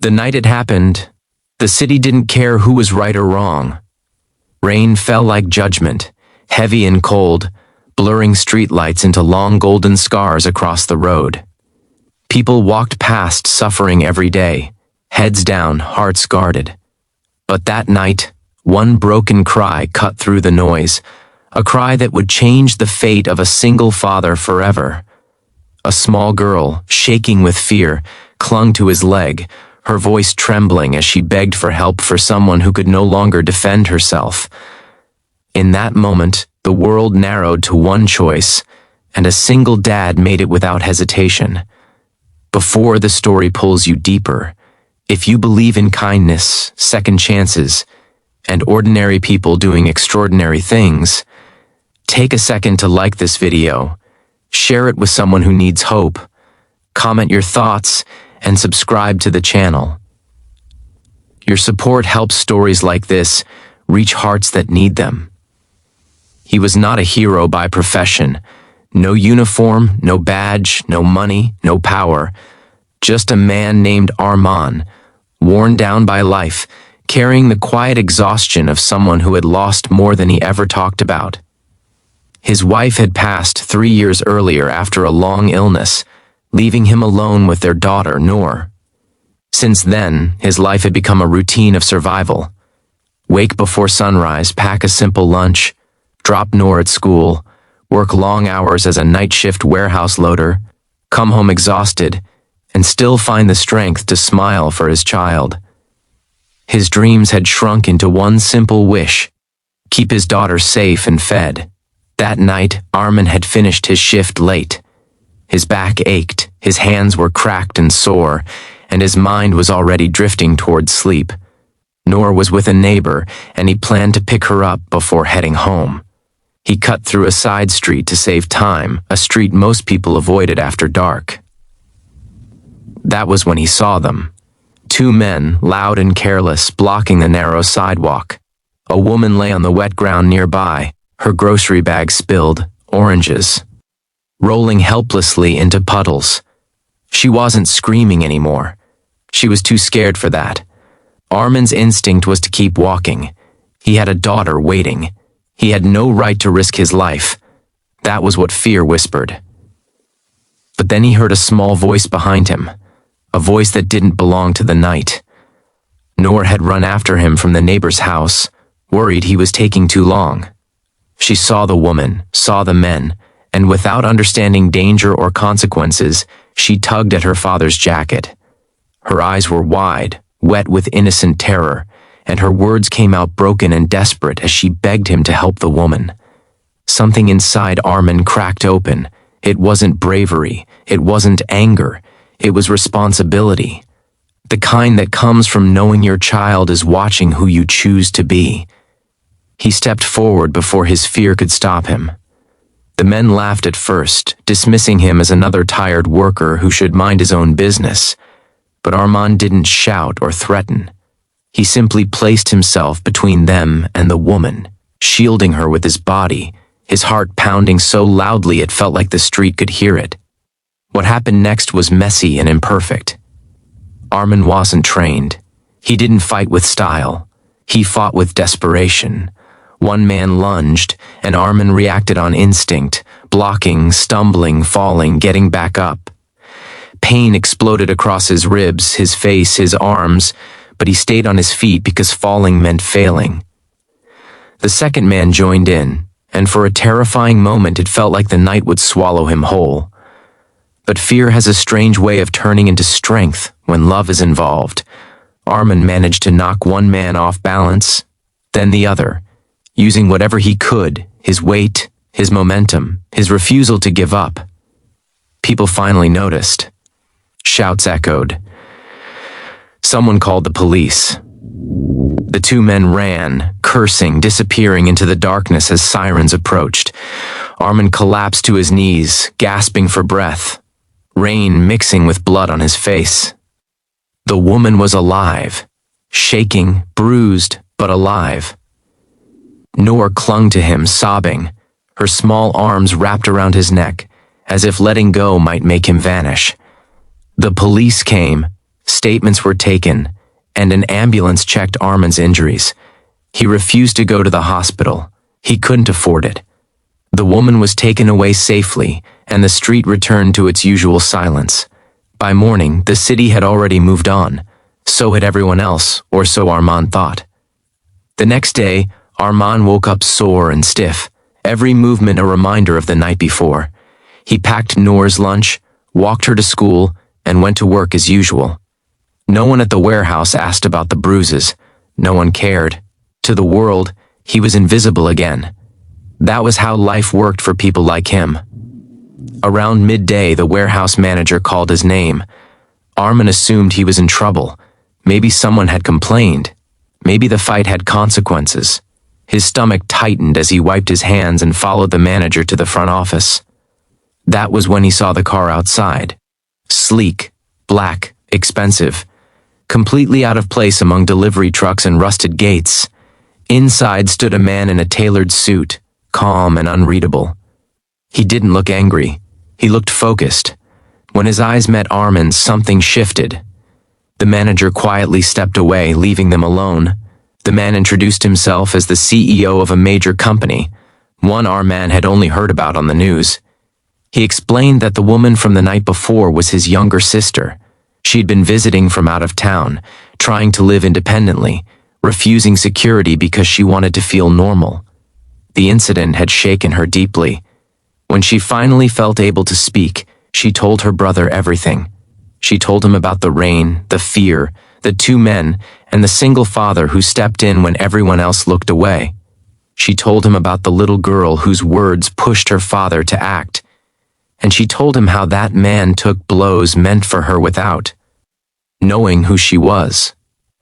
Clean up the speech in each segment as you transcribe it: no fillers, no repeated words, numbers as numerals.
The night it happened, the city didn't care who was right or wrong. Rain fell like judgment, heavy and cold, blurring streetlights into long golden scars across the road. People walked past suffering every day, heads down, hearts guarded. But that night, one broken cry cut through the noise, a cry that would change the fate of a single father forever. A small girl, shaking with fear, clung to his leg, her voice trembling as she begged for help for someone who could no longer defend herself. In that moment, the world narrowed to one choice, and a single dad made it without hesitation. Before the story pulls you deeper, if you believe in kindness, second chances, and ordinary people doing extraordinary things, take a second to like this video, share it with someone who needs hope, comment your thoughts, and subscribe to the channel. Your support helps stories like this reach hearts that need them. He was not a hero by profession. No uniform, no badge, no money, no power. Just a man named Arman, worn down by life, carrying the quiet exhaustion of someone who had lost more than he ever talked about. His wife had passed 3 years earlier after a long illness, leaving him alone with their daughter, Noor. Since then, his life had become a routine of survival. Wake before sunrise, pack a simple lunch, drop Noor at school, work long hours as a night shift warehouse loader, come home exhausted, and still find the strength to smile for his child. His dreams had shrunk into one simple wish: keep his daughter safe and fed. That night, Arman had finished his shift late. His back ached, his hands were cracked and sore, and his mind was already drifting toward sleep. Noor was with a neighbor, and he planned to pick her up before heading home. He cut through a side street to save time, a street most people avoided after dark. That was when he saw them. 2 men, loud and careless, blocking the narrow sidewalk. A woman lay on the wet ground nearby, her grocery bag spilled, oranges, rolling helplessly into puddles. She wasn't screaming anymore. She was too scared for that. Arman's instinct was to keep walking. He had a daughter waiting. He had no right to risk his life. That was what fear whispered. But then he heard a small voice behind him, a voice that didn't belong to the night. Noor had run after him from the neighbor's house, worried he was taking too long. She saw the woman, saw the men, and without understanding danger or consequences, she tugged at her father's jacket. Her eyes were wide, wet with innocent terror, and her words came out broken and desperate as she begged him to help the woman. Something inside Arman cracked open. It wasn't bravery, it wasn't anger, it was responsibility. The kind that comes from knowing your child is watching who you choose to be. He stepped forward before his fear could stop him. The men laughed at first, dismissing him as another tired worker who should mind his own business. But Arman didn't shout or threaten. He simply placed himself between them and the woman, shielding her with his body, his heart pounding so loudly it felt like the street could hear it. What happened next was messy and imperfect. Arman wasn't trained. He didn't fight with style. He fought with desperation. One man lunged, and Arman reacted on instinct, blocking, stumbling, falling, getting back up. Pain exploded across his ribs, his face, his arms, but he stayed on his feet because falling meant failing. The second man joined in, and for a terrifying moment it felt like the night would swallow him whole. But fear has a strange way of turning into strength when love is involved. Arman managed to knock one man off balance, then the other, using whatever he could, his weight, his momentum, his refusal to give up. People finally noticed. Shouts echoed. Someone called the police. The 2 men ran, cursing, disappearing into the darkness as sirens approached. Arman collapsed to his knees, gasping for breath, rain mixing with blood on his face. The woman was alive, shaking, bruised, but alive. Noor clung to him, sobbing, her small arms wrapped around his neck, as if letting go might make him vanish. The police came, Statements were taken, and an ambulance checked Armin's injuries. He refused to go to the hospital. He couldn't afford it. The woman was taken away safely, and the street returned to its usual silence. By morning, the city had already moved on. So had everyone else, or so Armin thought. The next day, Armin woke up sore and stiff, every movement a reminder of the night before. He packed Noor's lunch, walked her to school, and went to work as usual. No one at the warehouse asked about the bruises. No one cared. To the world, he was invisible again. That was how life worked for people like him. Around midday, the warehouse manager called his name. Armin assumed he was in trouble. Maybe someone had complained. Maybe the fight had consequences. His stomach tightened as he wiped his hands and followed the manager to the front office. That was when he saw the car outside. Sleek, black, expensive. Completely out of place among delivery trucks and rusted gates. Inside stood a man in a tailored suit, calm and unreadable. He didn't look angry. He looked focused. When his eyes met Armin's, something shifted. The manager quietly stepped away, leaving them alone. The man introduced himself as the CEO of a major company, one Armin had only heard about on the news. He explained that the woman from the night before was his younger sister. She'd been visiting from out of town, trying to live independently, refusing security because she wanted to feel normal. The incident had shaken her deeply. When she finally felt able to speak, she told her brother everything. She told him about the rain, the fear, the two men, and the single father who stepped in when everyone else looked away. She told him about the little girl whose words pushed her father to act. And she told him how that man took blows meant for her without knowing who she was.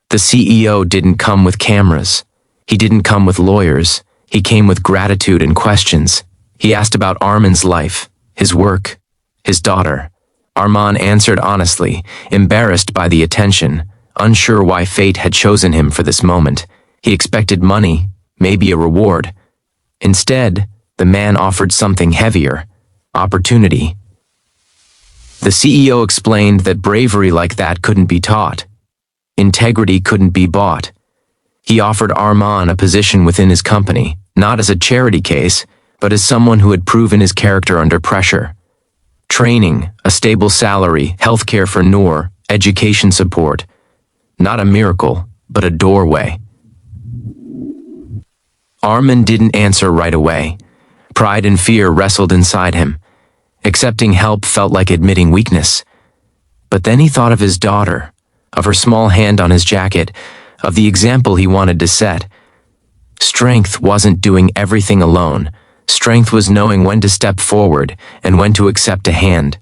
The CEO didn't come with cameras. He didn't come with lawyers. He came with gratitude and questions. He asked about Armin's life, his work, his daughter. Armin answered honestly, embarrassed by the attention, unsure why fate had chosen him for this moment. He expected money, maybe a reward. Instead, the man offered something heavier, opportunity. The CEO explained that bravery like that couldn't be taught. Integrity couldn't be bought. He offered Armin a position within his company, not as a charity case, but as someone who had proven his character under pressure. Training, a stable salary, healthcare for Noor, education support. Not a miracle, but a doorway. Armin didn't answer right away. Pride and fear wrestled inside him. Accepting help felt like admitting weakness. But then he thought of his daughter, of her small hand on his jacket, of the example he wanted to set. Strength wasn't doing everything alone. Strength was knowing when to step forward and when to accept a hand.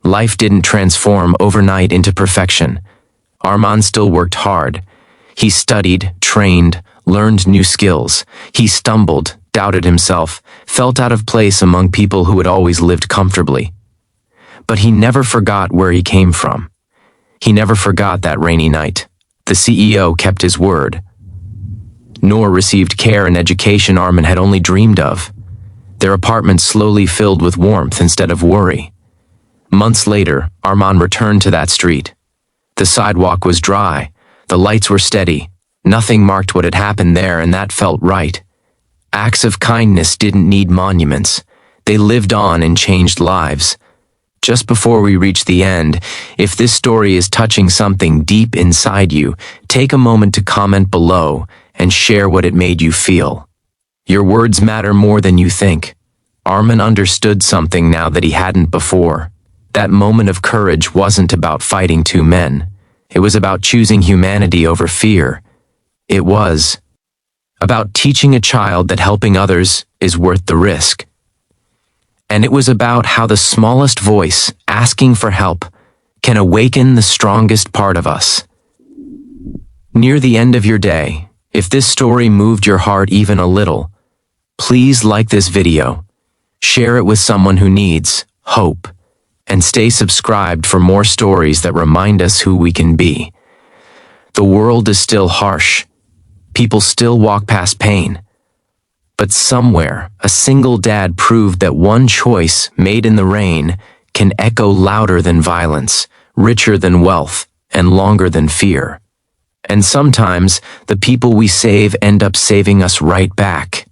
Life didn't transform overnight into perfection. Armin still worked hard. He studied, trained, learned new skills. He stumbled, doubted himself, felt out of place among people who had always lived comfortably. But he never forgot where he came from. He never forgot that rainy night. The CEO kept his word. Noor received care and education Armin had only dreamed of. Their apartment slowly filled with warmth instead of worry. Months later, Armin returned to that street. The sidewalk was dry. The lights were steady. Nothing marked what had happened there, and that felt right. Acts of kindness didn't need monuments. They lived on and changed lives. Just before we reach the end, if this story is touching something deep inside you, take a moment to comment below and share what it made you feel. Your words matter more than you think. Armin understood something now that he hadn't before. That moment of courage wasn't about fighting two men. It was about choosing humanity over fear. It was about teaching a child that helping others is worth the risk. And it was about how the smallest voice asking for help can awaken the strongest part of us. Near the end of your day, if this story moved your heart even a little, please like this video, share it with someone who needs hope, and stay subscribed for more stories that remind us who we can be. The world is still harsh. People still walk past pain. But somewhere, a single dad proved that one choice made in the rain can echo louder than violence, richer than wealth, and longer than fear. And sometimes, the people we save end up saving us right back.